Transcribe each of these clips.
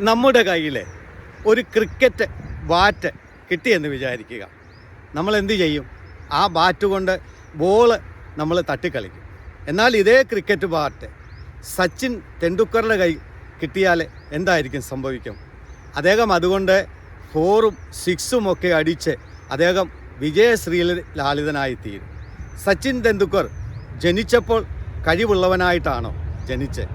നമ്മുടെ കയ്യിൽ ഒരു ക്രിക്കറ്റ് ബാറ്റ് കിട്ടിയെന്ന് വിചാരിക്കുക. നമ്മൾ എന്ത് ചെയ്യും? ആ ബാറ്റ് കൊണ്ട് ബോള് നമ്മൾ തട്ടിക്കളിക്കും. എന്നാൽ ഇതേ ക്രിക്കറ്റ് ബാറ്റ് സച്ചിൻ തെണ്ടുൽക്കറുടെ കൈ കിട്ടിയാൽ എന്തായിരിക്കും സംഭവിക്കും? അദ്ദേഹം അതുകൊണ്ട് 4ഉം 6ഉം ഒക്കെ അടിച്ച് അദ്ദേഹം വിജയശ്രീലാളിതനായി തീരും. സച്ചിൻ തെണ്ടുൽക്കർ ജനിച്ചപ്പോൾ കഴിവുള്ളവനായിട്ടാണോ ജനിച്ചത്?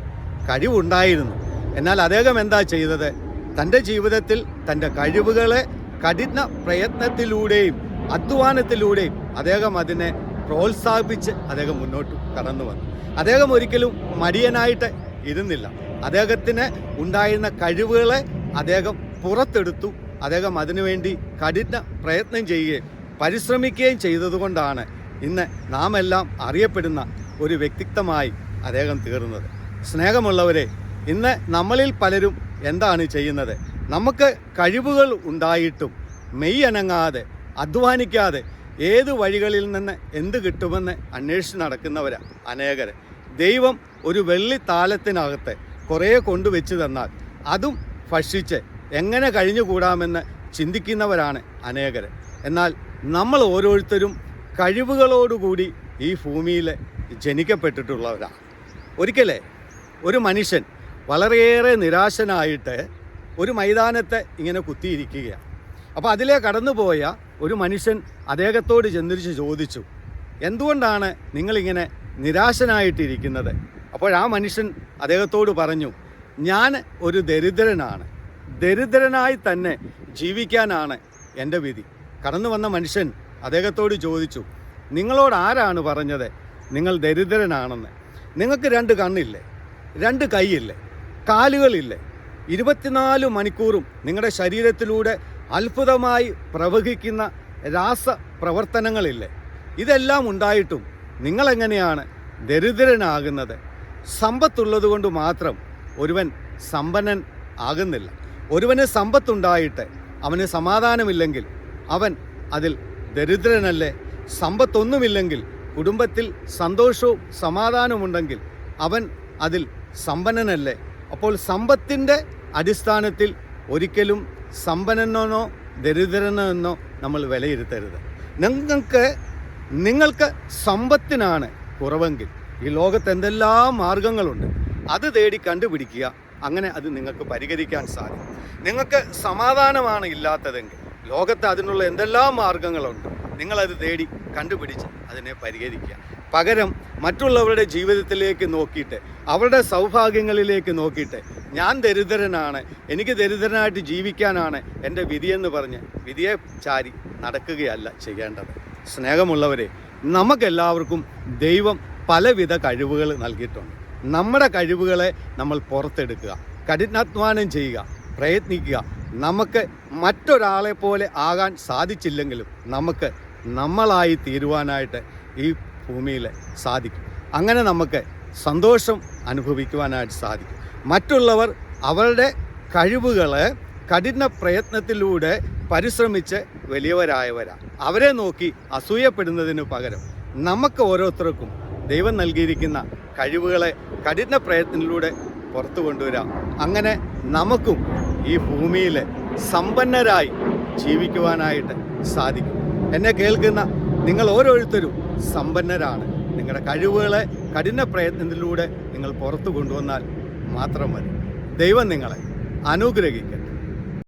കഴിവുണ്ടായിരുന്നു. എന്നാൽ അദ്ദേഹം എന്താ ചെയ്തത്? തൻ്റെ ജീവിതത്തിൽ തൻ്റെ കഴിവുകളെ കഠിന പ്രയത്നത്തിലൂടെയും അധ്വാനത്തിലൂടെയും അദ്ദേഹം അതിനെ പ്രോത്സാഹിപ്പിച്ച് അദ്ദേഹം മുന്നോട്ട് കടന്നു വന്നു. അദ്ദേഹം ഒരിക്കലും മടിയനായിട്ട് ഇരുന്നില്ല. അദ്ദേഹത്തിന് ഉണ്ടായിരുന്ന കഴിവുകളെ അദ്ദേഹം പുറത്തെടുത്തു. അദ്ദേഹം അതിനുവേണ്ടി കഠിന പ്രയത്നം ചെയ്യുകയും പരിശ്രമിക്കുകയും ചെയ്തതുകൊണ്ടാണ് ഇന്ന് നാം എല്ലാം അറിയപ്പെടുന്ന ഒരു വ്യക്തിത്വമായി അദ്ദേഹം തീർന്നത്. സ്നേഹമുള്ളവരെ, ഇന്ന് നമ്മളിൽ പലരും എന്താണ് ചെയ്യുന്നത്? നമുക്ക് കഴിവുകൾ ഉണ്ടായിട്ടും മെയ് അനങ്ങാതെ അധ്വാനിക്കാതെ ഏത് വഴികളിൽ നിന്ന് എന്ത് കിട്ടുമെന്ന് അന്വേഷിച്ച് നടക്കുന്നവരാണ് അനേകർ. ദൈവം ഒരു വെള്ളി താലത്തിനകത്ത് കുറേ കൊണ്ടുവച്ച് തന്നാൽ അതും ഭക്ഷിച്ച് എങ്ങനെ കഴിഞ്ഞുകൂടാമെന്ന് ചിന്തിക്കുന്നവരാണ് അനേകർ. എന്നാൽ നമ്മൾ ഓരോരുത്തരും കഴിവുകളോടുകൂടി ഈ ഭൂമിയിൽ ജനിക്കപ്പെട്ടിട്ടുള്ളവരാണ്. ഒരിക്കലേ ഒരു മനുഷ്യൻ വളരെയേറെ നിരാശനായിട്ട് ഒരു മൈതാനത്ത് ഇങ്ങനെ കുത്തിയിരിക്കുകയാണ്. അപ്പോൾ അതിലേ കടന്നുപോയ ഒരു മനുഷ്യൻ അദ്ദേഹത്തോട് ചെന്നിരിച്ച് ചോദിച്ചു, എന്തുകൊണ്ടാണ് നിങ്ങളിങ്ങനെ നിരാശനായിട്ടിരിക്കുന്നത്? അപ്പോൾ ആ മനുഷ്യൻ അദ്ദേഹത്തോട് പറഞ്ഞു, ഞാൻ ഒരു ദരിദ്രനാണ്, ദരിദ്രനായി തന്നെ ജീവിക്കാനാണ് എൻ്റെ വിധി. കടന്നു വന്ന മനുഷ്യൻ അദ്ദേഹത്തോട് ചോദിച്ചു, നിങ്ങളോട് ആരാണ് പറഞ്ഞത് നിങ്ങൾ ദരിദ്രനാണെന്ന്? നിങ്ങൾക്ക് 2 കണ്ണില്ലേ? 2 കൈയില്ലേ? കാലുകളില്ലേ? 24 മണിക്കൂറും നിങ്ങളുടെ ശരീരത്തിലൂടെ അത്ഭുതമായി പ്രവഹിക്കുന്ന രാസപ്രവർത്തനങ്ങളില്ലേ? ഇതെല്ലാം ഉണ്ടായിട്ടും നിങ്ങളെങ്ങനെയാണ് ദരിദ്രനാകുന്നത്? സമ്പത്തുള്ളത് കൊണ്ട് മാത്രം ഒരുവൻ സമ്പന്നൻ ആകുന്നില്ല. ഒരുവന് സമ്പത്തുണ്ടായിട്ട് അവന് സമാധാനമില്ലെങ്കിൽ അവൻ അതിൽ ദരിദ്രനല്ലേ? സമ്പത്തൊന്നുമില്ലെങ്കിൽ കുടുംബത്തിൽ സന്തോഷവും സമാധാനമുണ്ടെങ്കിൽ അവൻ അതിൽ സമ്പന്നനല്ലേ? അപ്പോൾ സമ്പത്തിൻ്റെ അടിസ്ഥാനത്തിൽ ഒരിക്കലും സമ്പന്നനെന്നോ ദരിദ്രനെന്നോ നമ്മൾ വിലയിരുത്തരുത്. നിങ്ങൾക്ക് സമ്പത്തിനാണ് കുറവെങ്കിൽ ഈ ലോകത്ത് എന്തെല്ലാം മാർഗങ്ങളുണ്ട്, അത് തേടി കണ്ടുപിടിക്കുക. അങ്ങനെ അത് നിങ്ങൾക്ക് പരിഹരിക്കാൻ സാധിക്കും. നിങ്ങൾക്ക് സമാധാനമാണ് ഇല്ലാത്തതെങ്കിൽ ലോകത്ത് അതിനുള്ള എന്തെല്ലാം മാർഗങ്ങളുണ്ട്, നിങ്ങളത് തേടി കണ്ടുപിടിച്ച് അതിനെ പരിഹരിക്കുക. പകരം മറ്റുള്ളവരുടെ ജീവിതത്തിലേക്ക് നോക്കിയിട്ട് അവരുടെ സൗഭാഗ്യങ്ങളിലേക്ക് നോക്കിയിട്ട് ഞാൻ ദരിദ്രനാണ്, എനിക്ക് ദരിദ്രനായിട്ട് ജീവിക്കാനാണ് എൻ്റെ വിധിയെന്ന് പറഞ്ഞ് വിധിയെ ചാരി നടക്കുകയല്ല ചെയ്യേണ്ടത്. സ്നേഹമുള്ളവരെ, നമുക്കെല്ലാവർക്കും ദൈവം പലവിധ കഴിവുകൾ നൽകിയിട്ടുണ്ട്. നമ്മുടെ കഴിവുകളെ നമ്മൾ പുറത്തെടുക്കുക, കഠിനാധ്വാനം ചെയ്യുക, പ്രയത്നിക്കുക. നമുക്ക് മറ്റൊരാളെ പോലെ ആകാൻ സാധിച്ചില്ലെങ്കിലും നമുക്ക് നമ്മളായി തീരുവാനായിട്ട് ഈ ഭൂമിയിൽ സാധിക്കും. അങ്ങനെ നമുക്ക് സന്തോഷം അനുഭവിക്കുവാനായിട്ട് സാധിക്കും. മറ്റുള്ളവർ അവരുടെ കഴിവുകളെ കഠിന പ്രയത്നത്തിലൂടെ പരിശ്രമിച്ച് വലിയവരായവരാണ്. അവരെ നോക്കി അസൂയപ്പെടുന്നതിന് പകരം നമുക്ക് ഓരോരുത്തർക്കും ദൈവം നൽകിയിരിക്കുന്ന കഴിവുകളെ കഠിന പ്രയത്നത്തിലൂടെ പുറത്തു കൊണ്ടുവരാം. അങ്ങനെ നമുക്കും ഈ ഭൂമിയിൽ സമ്പന്നരായി ജീവിക്കുവാനായിട്ട് സാധിക്കും. എന്നെ കേൾക്കുന്ന നിങ്ങൾ ഓരോരുത്തരും സമ്പന്നരാണ്. നിങ്ങളുടെ കഴിവുകളെ കഠിന പ്രയത്നത്തിലൂടെ നിങ്ങൾ പുറത്തു കൊണ്ടുവന്നാൽ മാത്രം മതി. ദൈവം നിങ്ങളെ അനുഗ്രഹിക്കട്ടെ.